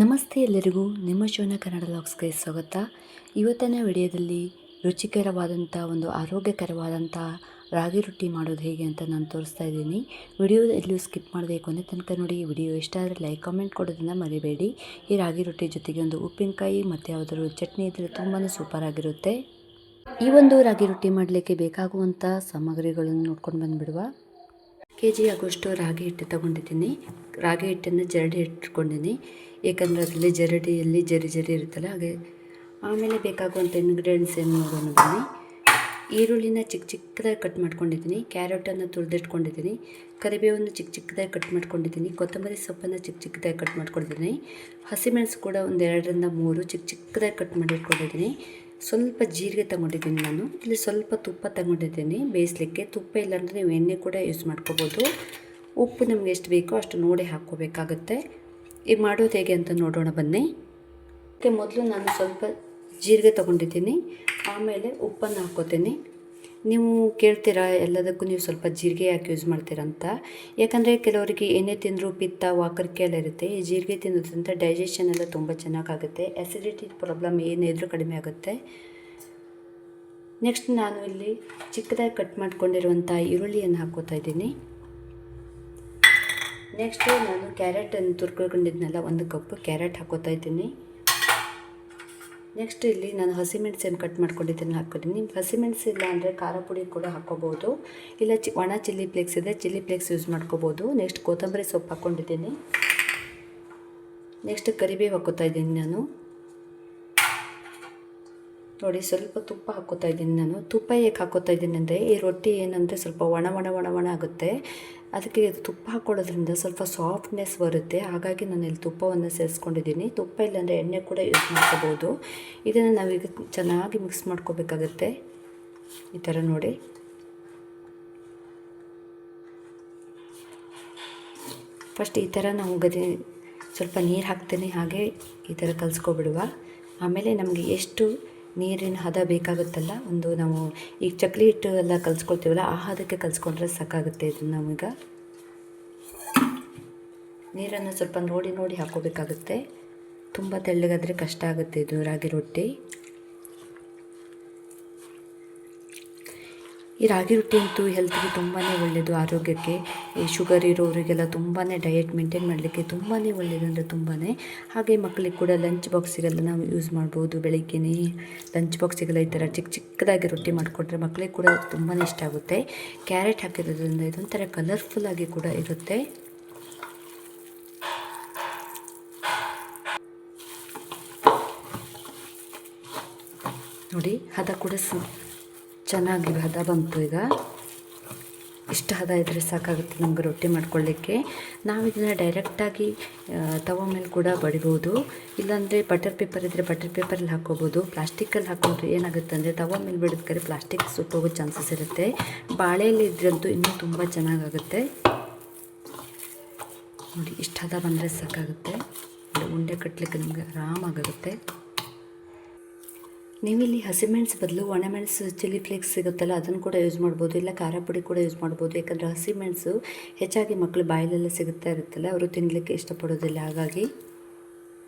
ನಮಸ್ತೆ ಎಲ್ಲರಿಗೂ, ನಿಮ್ಮ ಶಿವನ ಕನ್ನಡ ಲಾಗ್ಸ್ಗೆ ಸ್ವಾಗತ. ಇವತ್ತಿನ ವಿಡಿಯೋದಲ್ಲಿ ರುಚಿಕರವಾದಂಥ ಒಂದು ಆರೋಗ್ಯಕರವಾದಂಥ ರಾಗಿ ರೊಟ್ಟಿ ಮಾಡೋದು ಹೇಗೆ ಅಂತ ನಾನು ತೋರಿಸ್ತಾ ಇದ್ದೀನಿ. ವಿಡಿಯೋ ಎಲ್ಲೂ ಸ್ಕಿಪ್ ಮಾಡದೆ ಕೊನೆ ತನಕ ನೋಡಿ. ಈ ವಿಡಿಯೋ ಇಷ್ಟ ಆದರೆ ಲೈಕ್ ಕಾಮೆಂಟ್ ಕೊಡೋದನ್ನು ಮರಿಬೇಡಿ. ಈ ರಾಗಿ ರೊಟ್ಟಿ ಜೊತೆಗೆ ಒಂದು ಉಪ್ಪಿನಕಾಯಿ ಮತ್ತು ಯಾವುದಾದ್ರು ಚಟ್ನಿ ಇದ್ದರೆ ತುಂಬಾ ಸೂಪರ್ ಆಗಿರುತ್ತೆ. ಈ ಒಂದು ರಾಗಿ ರೊಟ್ಟಿ ಮಾಡಲಿಕ್ಕೆ ಬೇಕಾಗುವಂಥ ಸಾಮಗ್ರಿಗಳನ್ನು ನೋಡ್ಕೊಂಡು ಬಂದುಬಿಡುವ. kg ಆಗುವಷ್ಟು ರಾಗಿ ಹಿಟ್ಟು ತಗೊಂಡಿದ್ದೀನಿ. ರಾಗಿ ಹಿಟ್ಟನ್ನು ಜರಡಿ ಇಟ್ಕೊಂಡಿದ್ದೀನಿ, ಏಕೆಂದರೆ ಅದರಲ್ಲಿ ಜರಡಿಯಲ್ಲಿ ಜರಿ ಇರುತ್ತಲ್ಲ ಹಾಗೆ. ಆಮೇಲೆ ಬೇಕಾಗುವಂಥ ಇಂಗ್ರೀಡಿಯೆಂಟ್ಸ್ ಏನು ನೋಡೋಣ ಬನ್ನಿ. ಈರುಳ್ಳಿನ ಚಿಕ್ಕದಾಗಿ ಕಟ್ ಮಾಡ್ಕೊಂಡಿದ್ದೀನಿ, ಕ್ಯಾರೆಟನ್ನು ತುರಿದಿಟ್ಕೊಂಡಿದ್ದೀನಿ, ಕರಿಬೇವನ್ನು ಚಿಕ್ಕದಾಗಿ ಕಟ್ ಮಾಡ್ಕೊಂಡಿದ್ದೀನಿ, ಕೊತ್ತಂಬರಿ ಸೊಪ್ಪನ್ನು ಚಿಕ್ಕದಾಗಿ ಕಟ್ ಮಾಡ್ಕೊಂಡಿದ್ದೀನಿ, ಹಸಿಮೆಣಸು ಕೂಡ ಒಂದು 2ರಿಂದ 3 ಚಿಕ್ಕದಾಗಿ ಕಟ್ ಮಾಡಿ ಇಟ್ಕೊಂಡಿದ್ದೀನಿ. ಸ್ವಲ್ಪ ಜೀರಿಗೆ ತಗೊಂಡಿದ್ದೀನಿ ನಾನು. ಇಲ್ಲಿ ಸ್ವಲ್ಪ ತುಪ್ಪ ತಗೊಂಡಿದ್ದೀನಿ ಬೇಯಿಸಲಿಕ್ಕೆ. ತುಪ್ಪ ಇಲ್ಲಾಂದರೆ ನೀವು ಎಣ್ಣೆ ಕೂಡ ಯೂಸ್ ಮಾಡ್ಕೋಬೋದು. ಉಪ್ಪು ನಿಮ್ಗೆ ಎಷ್ಟು ಬೇಕೋ ಅಷ್ಟು ನೋಡಿ ಹಾಕ್ಕೋಬೇಕಾಗುತ್ತೆ. ಈಗ ಮಾಡೋದು ಹೇಗೆ ಅಂತ ನೋಡೋಣ ಬನ್ನಿ. ಅದಕ್ಕೆ ಮೊದಲು ನಾನು ಸ್ವಲ್ಪ ಜೀರಿಗೆ ತಗೊಂಡಿದ್ದೀನಿ, ಆಮೇಲೆ ಉಪ್ಪನ್ನು ಹಾಕ್ಕೋತೀನಿ. ನೀವು ಕೇಳ್ತೀರಾ ಎಲ್ಲದಕ್ಕೂ ನೀವು ಸ್ವಲ್ಪ ಜೀರಿಗೆ ಯಾಕೆ ಯೂಸ್ ಮಾಡ್ತೀರಾ ಅಂತ. ಯಾಕಂದರೆ ಕೆಲವರಿಗೆ ಏನೇ ತಿಂದರೂ ಪಿತ್ತ ವಾಕರಿಕೆ ಎಲ್ಲ ಇರುತ್ತೆ. ಈ ಜೀರಿಗೆ ತಿನ್ನೋದ್ರಿಂದ ಡೈಜೆಷನ್ ಎಲ್ಲ ತುಂಬ ಚೆನ್ನಾಗಾಗುತ್ತೆ. ಆ್ಯಸಿಡಿಟಿ ಪ್ರಾಬ್ಲಮ್ ಏನೇ ಇದ್ರೂ ಕಡಿಮೆ ಆಗುತ್ತೆ. ನೆಕ್ಸ್ಟ್ ನಾನು ಇಲ್ಲಿ ಚಿಕ್ಕದಾಗಿ ಕಟ್ ಮಾಡ್ಕೊಂಡಿರುವಂಥ ಈರುಳ್ಳಿಯನ್ನು ಹಾಕ್ಕೋತಾ ಇದ್ದೀನಿ. ನೆಕ್ಸ್ಟು ನಾನು ಕ್ಯಾರೆಟನ್ನು ತುರ್ಕೊಂಡಿದ್ನಲ್ಲ, 1 ಕಪ್ ಕ್ಯಾರೆಟ್ ಹಾಕ್ಕೋತಾ ಇದ್ದೀನಿ. ನೆಕ್ಸ್ಟ್ ಇಲ್ಲಿ ನಾನು ಹಸಿಮೆಣಸನ್ನು ಕಟ್ ಮಾಡ್ಕೊಂಡಿದ್ದೀನಿ ಹಾಕ್ಕೊತೀನಿ. ಹಸಿಮೆಣಸು ಇಲ್ಲ ಅಂದರೆ ಖಾರ ಪುಡಿ ಕೂಡ ಹಾಕ್ಕೋಬೋದು, ಇಲ್ಲ ಒಣ ಚಿಲ್ಲಿ ಫ್ಲೇಕ್ಸ್ ಇದೆ ಚಿಲ್ಲಿ ಫ್ಲೇಕ್ಸ್ ಯೂಸ್ ಮಾಡ್ಕೋಬೋದು. ನೆಕ್ಸ್ಟ್ ಕೊತ್ತಂಬರಿ ಸೊಪ್ಪು ಹಾಕ್ಕೊಂಡಿದ್ದೀನಿ. ನೆಕ್ಸ್ಟ್ ಕರಿಬೇವು ಹಾಕ್ಕೋತಾ ಇದ್ದೀನಿ ನಾನು. ನೋಡಿ, ಸ್ವಲ್ಪ ತುಪ್ಪ ಹಾಕ್ಕೋತಾ ಇದ್ದೀನಿ ನಾನು. ತುಪ್ಪ ಏಕೆ ಹಾಕ್ಕೋತಾ ಇದ್ದೀನಿ ಅಂದರೆ ಈ ರೊಟ್ಟಿ ಏನಂದರೆ ಸ್ವಲ್ಪ ಒಣ ಆಗುತ್ತೆ. ಅದಕ್ಕೆ ತುಪ್ಪ ಹಾಕ್ಕೊಳ್ಳೋದ್ರಿಂದ ಸ್ವಲ್ಪ ಸಾಫ್ಟ್ನೆಸ್ ಬರುತ್ತೆ. ಹಾಗಾಗಿ ನಾನು ಇಲ್ಲಿ ತುಪ್ಪವನ್ನು ಸೇರಿಸ್ಕೊಂಡಿದ್ದೀನಿ. ತುಪ್ಪ ಇಲ್ಲಾಂದರೆ ಎಣ್ಣೆ ಕೂಡ ಯೂಸ್ ಮಾಡ್ಕೋಬೋದು. ಇದನ್ನು ನಾವೀಗ ಚೆನ್ನಾಗಿ ಮಿಕ್ಸ್ ಮಾಡ್ಕೋಬೇಕಾಗತ್ತೆ. ಈ ಥರ ನೋಡಿ. ಫಸ್ಟ್ ಈ ಥರ ನಾವು ಸ್ವಲ್ಪ ನೀರು ಹಾಕ್ತೀನಿ, ಹಾಗೆ ಈ ಥರ ಕಲಿಸ್ಕೊಬಿಡುವ. ಆಮೇಲೆ ನಮಗೆ ಎಷ್ಟು ನೀರಿನ ಹದ ಬೇಕಾಗುತ್ತಲ್ಲ, ನಾವು ಈಗ ಚಕ್ಲಿ ಹಿಟ್ಟು ಎಲ್ಲ ಕಲಿಸ್ಕೊಳ್ತೀವಲ್ಲ ಆ ಹದಕ್ಕೆ ಕಲಿಸ್ಕೊಂಡ್ರೆ ಸಾಕಾಗುತ್ತೆ. ಇದನ್ನು ನಾವೀಗ ನೀರನ್ನು ಸ್ವಲ್ಪ ನೋಡಿ ಹಾಕ್ಕೋಬೇಕಾಗುತ್ತೆ. ತುಂಬ ತೆಳ್ಳಗಾದರೆ ಕಷ್ಟ ಆಗುತ್ತೆ ಇದು ರಾಗಿ ರೊಟ್ಟಿ. ಈ ರಾಗಿ ರೊಟ್ಟಿ ಅಂತೂ ಹೆಲ್ತ್ಗೆ ತುಂಬಾ ಒಳ್ಳೆಯದು, ಆರೋಗ್ಯಕ್ಕೆ. ಈ ಶುಗರ್ ಇರೋರಿಗೆಲ್ಲ ತುಂಬಾ ಡಯಟ್ ಮೇಂಟೈನ್ ಮಾಡಲಿಕ್ಕೆ ತುಂಬಾ ಒಳ್ಳೆಯದು ಅಂದರೆ ತುಂಬಾ. ಹಾಗೆ ಮಕ್ಕಳಿಗೆ ಕೂಡ ಲಂಚ್ ಬಾಕ್ಸಿಗೆಲ್ಲ ನಾವು ಯೂಸ್ ಮಾಡ್ಬೋದು. ಬೆಳಿಗ್ಗೆನೇ ಲಂಚ್ ಬಾಕ್ಸಿಗೆಲ್ಲ ಈ ಥರ ಚಿಕ್ಕದಾಗಿ ರೊಟ್ಟಿ ಮಾಡಿಕೊಟ್ರೆ ಮಕ್ಕಳಿಗೆ ಕೂಡ ತುಂಬಾ ಇಷ್ಟ ಆಗುತ್ತೆ. ಕ್ಯಾರೆಟ್ ಹಾಕಿರೋದ್ರಿಂದ ಇದೊಂಥರ ಕಲರ್ಫುಲ್ಲಾಗಿ ಕೂಡ ಇರುತ್ತೆ. ನೋಡಿ, ಹದ ಕೂಡ ಚೆನ್ನಾಗಿ ಹದ ಬಂತು. ಈಗ ಇಷ್ಟು ಹದ ಇದ್ದರೆ ಸಾಕಾಗುತ್ತೆ ನಮ್ಗೆ ರೊಟ್ಟಿ ಮಾಡ್ಕೊಳ್ಳಿಕ್ಕೆ. ನಾವು ಇದನ್ನು ಡೈರೆಕ್ಟಾಗಿ ತವ ಮೇಲೆ ಕೂಡ ಬಡಿಬೋದು, ಇಲ್ಲಾಂದರೆ ಬಟರ್ ಪೇಪರ್ ಇದ್ದರೆ ಬಟರ್ ಪೇಪರಲ್ಲಿ ಹಾಕ್ಕೋಬೋದು. ಪ್ಲಾಸ್ಟಿಕ್ಕಲ್ಲಿ ಹಾಕೊಂಡ್ರೆ ಏನಾಗುತ್ತೆ ಅಂದರೆ ತವ ಮೇಲೆ ಬಿಡೋದಕ್ಕೆ ಪ್ಲಾಸ್ಟಿಕ್ ಸುಟ್ಟೋಗೋ ಚಾನ್ಸಸ್ ಇರುತ್ತೆ. ಬಾಳೆಯಲ್ಲಿ ಇದ್ರಂತೂ ಇನ್ನೂ ತುಂಬ ಚೆನ್ನಾಗಾಗುತ್ತೆ. ನೋಡಿ, ಇಷ್ಟು ಹದ ಬಂದರೆ ಸಾಕಾಗುತ್ತೆ. ಉಂಡೆ ಕಟ್ಟಲಿಕ್ಕೆ ನಮಗೆ ಆರಾಮಾಗುತ್ತೆ. ನೀವಿಲ್ಲಿ ಹಸಿಮೆಣಸು ಬದಲು ಒಣಮೆಣಸು ಚಿಲ್ಲಿ ಫ್ಲೇಕ್ಸ್ ಸಿಗುತ್ತಲ್ಲ ಅದನ್ನು ಕೂಡ ಯೂಸ್ ಮಾಡ್ಬೋದು, ಇಲ್ಲ ಖಾರ ಪುಡಿ ಕೂಡ ಯೂಸ್ ಮಾಡ್ಬೋದು. ಯಾಕಂದರೆ ಹಸಿಮೆಣಸು ಹೆಚ್ಚಾಗಿ ಮಕ್ಕಳು ಬಾಯಲ್ಲೆಲ್ಲ ಸಿಗುತ್ತಾ ಇರುತ್ತಲ್ಲ, ಅವರು ತಿನ್ನಲಿಕ್ಕೆ ಇಷ್ಟಪಡೋದಿಲ್ಲ. ಹಾಗಾಗಿ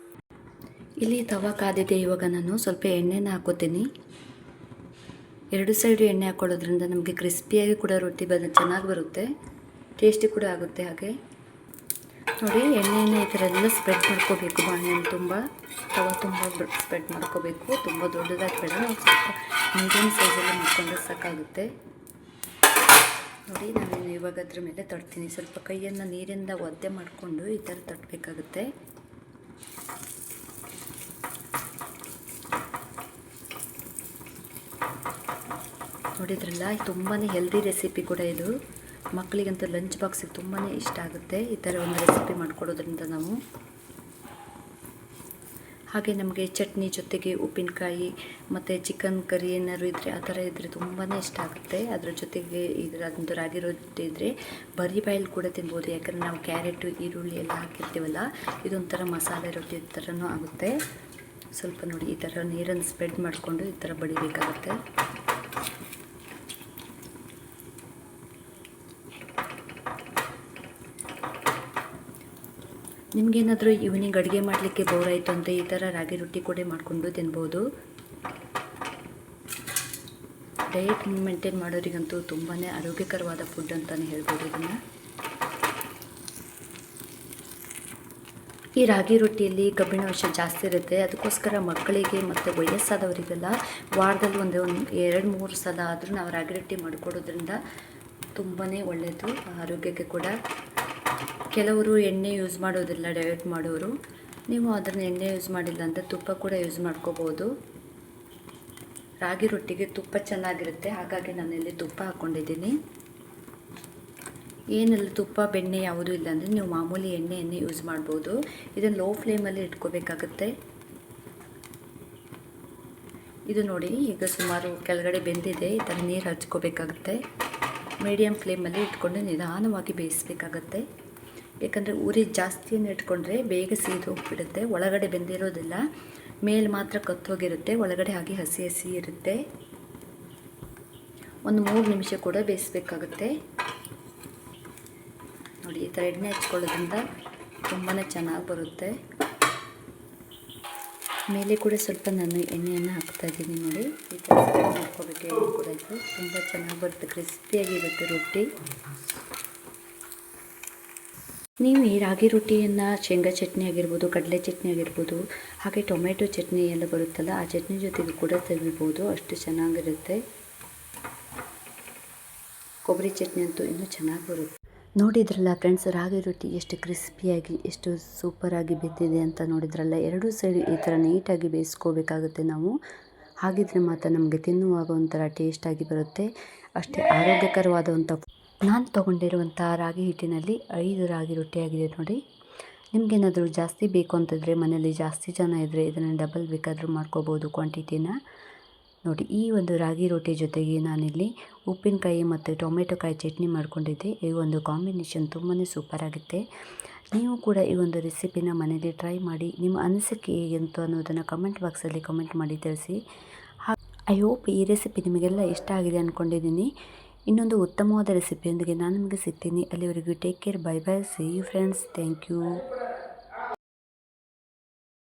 ಇಲ್ಲಿ ತವ ಕಾದಿದೆ. ಇವಾಗ ನಾನು ಸ್ವಲ್ಪ ಎಣ್ಣೆನ ಹಾಕೋತೀನಿ. 2 ಸೈಡು ಎಣ್ಣೆ ಹಾಕೊಳ್ಳೋದ್ರಿಂದ ನಮಗೆ ಕ್ರಿಸ್ಪಿಯಾಗಿ ಕೂಡ ರೊಟ್ಟಿ ಚೆನ್ನಾಗಿ ಬರುತ್ತೆ, ಟೇಸ್ಟಿ ಕೂಡ ಆಗುತ್ತೆ. ಹಾಗೆ ನೋಡಿ, ಎಣ್ಣೆಯನ್ನು ಈ ಥರ ಎಲ್ಲ ಸ್ಪ್ರೆಡ್ ಮಾಡ್ಕೋಬೇಕು. ಬಾಣಲೆಯಲ್ಲಿ ತವ ತುಂಬ ಸ್ಪ್ರೆಡ್ ಮಾಡ್ಕೋಬೇಕು. ತುಂಬ ದೊಡ್ಡದಾಗಿ ಬೇಡ, ಸ್ವಲ್ಪ ಮೀಡಿಯಮ್ ಸೈಜಲ್ಲಿ ಮಾಡ್ಕೊಂಡ್ರೆ ಸಾಕಾಗುತ್ತೆ. ನೋಡಿ, ನಾನು ಇವಾಗ ಅದ್ರ ಮೇಲೆ ತಡ್ತೀನಿ. ಸ್ವಲ್ಪ ಕೈಯನ್ನು ನೀರಿಂದ ಒದ್ದೆ ಮಾಡಿಕೊಂಡು ಈ ಥರ ತಟ್ಟಬೇಕಾಗುತ್ತೆ. ನೋಡಿದ್ರಲ್ಲ, ತುಂಬಾ ಹೆಲ್ದಿ ರೆಸಿಪಿ ಕೂಡ ಇದು. ಮಕ್ಕಳಿಗಂತೂ ಲಂಚ್ ಬಾಕ್ಸಿಗೆ ತುಂಬಾ ಇಷ್ಟ ಆಗುತ್ತೆ ಈ ಥರ ಒಂದು ರೆಸಿಪಿ ಮಾಡಿಕೊಡೋದ್ರಿಂದ ನಾವು. ಹಾಗೆ ನಮಗೆ ಚಟ್ನಿ ಜೊತೆಗೆ ಉಪ್ಪಿನಕಾಯಿ ಮತ್ತು ಚಿಕನ್ ಕರಿ ಏನಾದ್ರು ಇದ್ದರೆ ಆ ಥರ ಇದ್ದರೆ ತುಂಬಾ ಇಷ್ಟ ಆಗುತ್ತೆ. ಅದ್ರ ಜೊತೆಗೆ ಅದೊಂದು ರಾಗಿ ರೊಟ್ಟಿ ಇದ್ದರೆ ಬರೀ ಬಾಯಲ್ಲಿ ಕೂಡ ತಿನ್ಬೋದು. ಯಾಕಂದರೆ ನಾವು ಕ್ಯಾರೆಟು ಈರುಳ್ಳಿ ಎಲ್ಲ ಹಾಕಿರ್ತೀವಲ್ಲ, ಇದೊಂಥರ ಮಸಾಲೆ ರೊಟ್ಟಿ ಥರನೂ ಆಗುತ್ತೆ. ಸ್ವಲ್ಪ ನೋಡಿ, ಈ ಥರ ನೀರನ್ನು ಸ್ಪ್ರೆಡ್ ಮಾಡಿಕೊಂಡು ಈ ಥರ ಬಡಿಬೇಕಾಗುತ್ತೆ. ನಿಮಗೇನಾದರೂ ಈವ್ನಿಂಗ್ ಅಡುಗೆ ಮಾಡಲಿಕ್ಕೆ ಬೋರ್ ಆಯಿತು ಅಂತ ಈ ಥರ ರಾಗಿ ರೊಟ್ಟಿ ಕೂಡ ಮಾಡಿಕೊಂಡು ತಿನ್ಬೋದು. ಡಯಟ್ ಮೇಂಟೈನ್ ಮಾಡೋರಿಗಂತೂ ತುಂಬಾ ಆರೋಗ್ಯಕರವಾದ ಫುಡ್ ಅಂತಲೇ ಹೇಳ್ಬೋದು ಇದನ್ನು. ಈ ರಾಗಿ ರೊಟ್ಟಿಯಲ್ಲಿ ಕಬ್ಬಿಣಾಂಶ ಜಾಸ್ತಿ ಇರುತ್ತೆ. ಅದಕ್ಕೋಸ್ಕರ ಮಕ್ಕಳಿಗೆ ಮತ್ತು ವಯಸ್ಸಾದವರಿಗೆಲ್ಲ ವಾರದಲ್ಲಿ ಒಂದು 2-3 ಸಲ ಆದರೂ ನಾವು ರಾಗಿ ರೊಟ್ಟಿ ಮಾಡಿಕೊಡೋದ್ರಿಂದ ತುಂಬಾ ಒಳ್ಳೆಯದು ಆರೋಗ್ಯಕ್ಕೆ ಕೂಡ. ಕೆಲವರು ಎಣ್ಣೆ ಯೂಸ್ ಮಾಡೋದಿಲ್ಲ ಡಯಟ್ ಮಾಡೋರು. ನೀವು ಅದನ್ನು ಎಣ್ಣೆ ಯೂಸ್ ಮಾಡಿಲ್ಲ ಅಂತ ತುಪ್ಪ ಕೂಡ ಯೂಸ್ ಮಾಡ್ಕೋಬೋದು. ರಾಗಿ ರೊಟ್ಟಿಗೆ ತುಪ್ಪ ಚೆನ್ನಾಗಿರುತ್ತೆ, ಹಾಗಾಗಿ ನಾನಿಲ್ಲಿ ತುಪ್ಪ ಹಾಕ್ಕೊಂಡಿದ್ದೀನಿ. ಏನೆಲ್ಲ ತುಪ್ಪ ಬೆಣ್ಣೆ ಯಾವುದೂ ಇಲ್ಲ ಅಂದರೆ ನೀವು ಮಾಮೂಲಿ ಎಣ್ಣೆಯನ್ನೇ ಯೂಸ್ ಮಾಡ್ಬೋದು. ಇದನ್ನು ಲೋ ಫ್ಲೇಮಲ್ಲಿ ಇಟ್ಕೋಬೇಕಾಗುತ್ತೆ. ಇದು ನೋಡಿ ಈಗ ಸುಮಾರು ಕೆಳಗಡೆ ಬೆಂದಿದೆ. ಈ ಥರ ನೀರು ಹಚ್ಕೋಬೇಕಾಗುತ್ತೆ. ಮೀಡಿಯಮ್ ಫ್ಲೇಮಲ್ಲಿ ಇಟ್ಕೊಂಡು ನಿಧಾನವಾಗಿ ಬೇಯಿಸಬೇಕಾಗತ್ತೆ. ಯಾಕಂದರೆ ಉರಿ ಜಾಸ್ತಿಯನ್ನು ಇಟ್ಕೊಂಡ್ರೆ ಬೇಗ ಸೀದು ಹೋಗಿಬಿಡುತ್ತೆ. ಒಳಗಡೆ ಬೆಂದಿರೋದಿಲ್ಲ, ಮೇಲೆ ಮಾತ್ರ ಕತ್ತೋಗಿರುತ್ತೆ, ಒಳಗಡೆ ಹಾಗೆ ಹಸಿ ಹಸಿ ಇರುತ್ತೆ. ಒಂದು 3 ನಿಮಿಷ ಕೂಡ ಬೇಯಿಸಬೇಕಾಗುತ್ತೆ. ನೋಡಿ ಈ ಥರ ಎಣ್ಣೆ ಹಚ್ಕೊಳ್ಳೋದ್ರಿಂದ ತುಂಬಾ ಚೆನ್ನಾಗಿ ಬರುತ್ತೆ. ಮೇಲೆ ಕೂಡ ಸ್ವಲ್ಪ ನಾನು ಎಣ್ಣೆಯನ್ನು ಹಾಕ್ತಾಯಿದ್ದೀನಿ. ನೋಡಿ ಈ ಥರ ಮಾಡ್ಕೋಬೇಕು. ಎಣ್ಣೆ ಕೂಡ ಇದು ತುಂಬ ಚೆನ್ನಾಗಿ ಬರುತ್ತೆ, ಕ್ರಿಸ್ಪಿಯಾಗಿರುತ್ತೆ ರೊಟ್ಟಿ. ನೀವು ಈ ರಾಗಿ ರೊಟ್ಟಿಯನ್ನು ಶೇಂಗಾ ಚಟ್ನಿ ಆಗಿರ್ಬೋದು, ಕಡಲೆ ಚಟ್ನಿ ಆಗಿರ್ಬೋದು, ಹಾಗೆ ಟೊಮೆಟೊ ಚಟ್ನಿ ಎಲ್ಲ ಬರುತ್ತಲ್ಲ ಆ ಚಟ್ನಿ ಜೊತೆಗೂ ಕೂಡ ತೆಗಿಬೋದು, ಅಷ್ಟು ಚೆನ್ನಾಗಿರುತ್ತೆ. ಕೊಬ್ಬರಿ ಚಟ್ನಿ ಅಂತೂ ಇನ್ನೂ ಚೆನ್ನಾಗಿ ಬರುತ್ತೆ. ನೋಡಿದ್ರಲ್ಲ ಫ್ರೆಂಡ್ಸ್, ರಾಗಿ ರೊಟ್ಟಿ ಎಷ್ಟು ಕ್ರಿಸ್ಪಿಯಾಗಿ ಎಷ್ಟು ಸೂಪರಾಗಿ ಬೆಂದಿದೆ ಅಂತ ನೋಡಿದ್ರಲ್ಲ. ಎರಡೂ ಸೈಡ್ ಈ ಥರ ನೀಟಾಗಿ ಬೇಯಿಸ್ಕೋಬೇಕಾಗುತ್ತೆ ನಾವು. ಹಾಗಿದ್ರೆ ಮಾತ್ರ ನಮಗೆ ತಿನ್ನುವಾಗ ಒಂಥರ ಟೇಸ್ಟಾಗಿ ಬರುತ್ತೆ. ಅಷ್ಟೇ ಆರೋಗ್ಯಕರವಾದಂಥ ನಾನು ತೊಗೊಂಡಿರುವಂಥ ರಾಗಿ ಹಿಟ್ಟಿನಲ್ಲಿ 5 ರಾಗಿ ರೊಟ್ಟಿ ಆಗಿದೆ ನೋಡಿ. ನಿಮಗೇನಾದರೂ ಜಾಸ್ತಿ ಬೇಕು ಅಂತಂದರೆ ಮನೆಯಲ್ಲಿ ಜಾಸ್ತಿ ಜನ ಇದ್ದರೆ ಇದನ್ನು ಡಬಲ್ ಬೇಕಾದರೂ ಮಾಡ್ಕೋಬೋದು ಕ್ವಾಂಟಿಟಿನ. ನೋಡಿ ಈ ಒಂದು ರಾಗಿ ರೊಟ್ಟಿ ಜೊತೆಗೆ ನಾನಿಲ್ಲಿ ಉಪ್ಪಿನಕಾಯಿ ಮತ್ತು ಟೊಮೆಟೊ ಕಾಯಿ ಚಟ್ನಿ ಮಾಡ್ಕೊಂಡಿದ್ದೆ. ಈ ಒಂದು ಕಾಂಬಿನೇಷನ್ ತುಂಬಾ ಸೂಪರಾಗುತ್ತೆ. ನೀವು ಕೂಡ ಈ ಒಂದು ರೆಸಿಪಿನ ಮನೇಲಿ ಟ್ರೈ ಮಾಡಿ. ನಿಮ್ಮ ಅನಿಸಿಕೆ ಹೇಗೆಂತು ಅನ್ನೋದನ್ನು ಕಮೆಂಟ್ ಬಾಕ್ಸಲ್ಲಿ ಕಮೆಂಟ್ ಮಾಡಿ ತಿಳಿಸಿ. ಐ ಹೋಪ್ ಈ ರೆಸಿಪಿ ನಿಮಗೆಲ್ಲ ಇಷ್ಟ ಆಗಿದೆ ಅಂದ್ಕೊಂಡಿದ್ದೀನಿ. ಇನ್ನೊಂದು ಉತ್ತಮವಾದ ರೆಸಿಪಿಯೊಂದಿಗೆ ನಾನು ನಿಮಗೆ ಸಿಗ್ತೀನಿ. ಅಲ್ಲಿವರೆಗೂ take care, bye bye, see you friends, thank you.